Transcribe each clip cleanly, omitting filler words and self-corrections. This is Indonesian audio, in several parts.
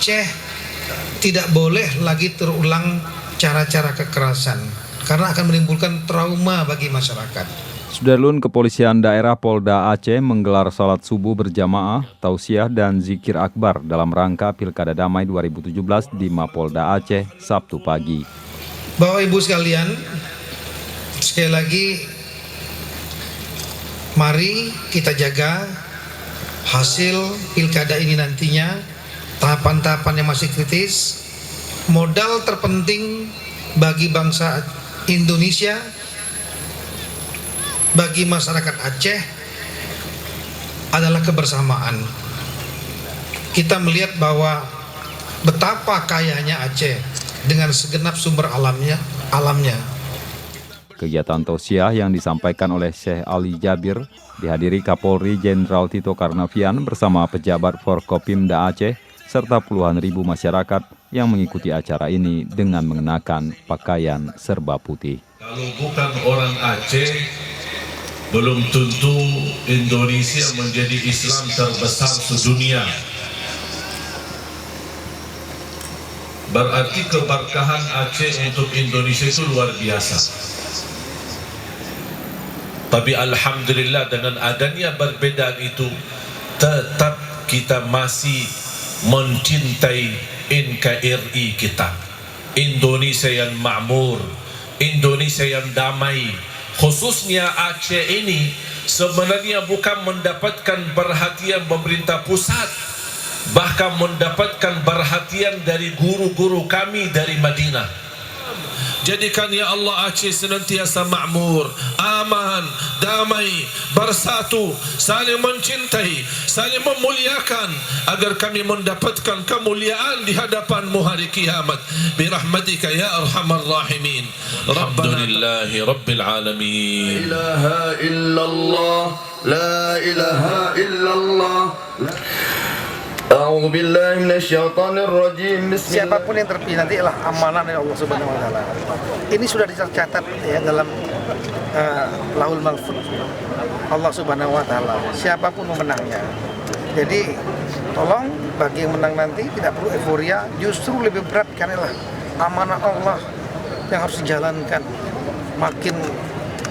Aceh tidak boleh lagi terulang cara-cara kekerasan karena akan menimbulkan trauma bagi masyarakat. Sudarlun, Kepolisian Daerah Polda Aceh menggelar salat subuh berjamaah, tausiah dan zikir akbar dalam rangka Pilkada Damai 2017 di Mapolda Aceh Sabtu pagi. Bapak Ibu sekalian, sekali lagi mari kita jaga hasil Pilkada ini nantinya, tahapan-tahapan yang masih kritis. Modal terpenting bagi bangsa Indonesia, bagi masyarakat Aceh adalah kebersamaan. Kita melihat bahwa betapa kayanya Aceh dengan segenap sumber alamnya. Kegiatan tausiah yang disampaikan oleh Syekh Ali Jabir dihadiri Kapolri Jenderal Tito Karnavian bersama pejabat Forkopimda Aceh serta puluhan ribu masyarakat yang mengikuti acara ini dengan mengenakan pakaian serba putih. Kalau bukan orang Aceh, belum tentu Indonesia menjadi Islam terbesar sedunia. Berarti keberkahan Aceh untuk Indonesia itu luar biasa. Tapi alhamdulillah dengan adanya perbedaan itu, tetap kita masih mencintai NKRI kita. Indonesia yang makmur, Indonesia yang damai. Khususnya Aceh ini sebenarnya bukan mendapatkan perhatian pemerintah pusat, bahkan mendapatkan perhatian dari guru-guru kami dari Madinah. Jadikan ya Allah Aceh senantiasa makmur, aman, damai, bersatu, saling mencintai, saling memuliakan, agar kami mendapatkan kemuliaan di hadapan-Mu hari kiamat. Birahmatika ya arhamar rahimin. Alhamdulillahi rabbil alamin. La ilaha illallah, la ilaha illallah. A'udzu billahi minasyaitonir rajim. Siapapun yang terpilih nanti adalah amanah dari Allah Subhanahu wa taala. Ini sudah dicatat ya dalam Lauhul Mahfuz Allah Subhanahu wa taala. Siapapun pemenangnya. Jadi tolong bagi yang menang nanti tidak perlu euforia, justru lebih berat karena amanah Allah yang harus dijalankan. Makin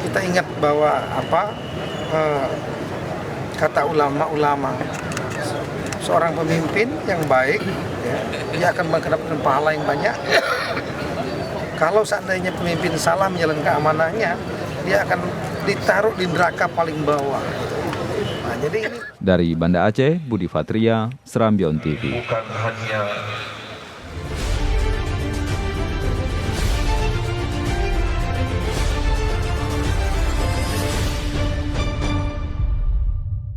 kita ingat bahwa kata ulama-ulama, seorang pemimpin yang baik ya, dia akan mendapatkan pahala yang banyak. Kalau seandainya pemimpin salah menjalankan amanahnya, dia akan ditaruh di neraka paling bawah. Nah, jadi ini dari Banda Aceh, Budi Fatria, Serambion TV. Bukan hanya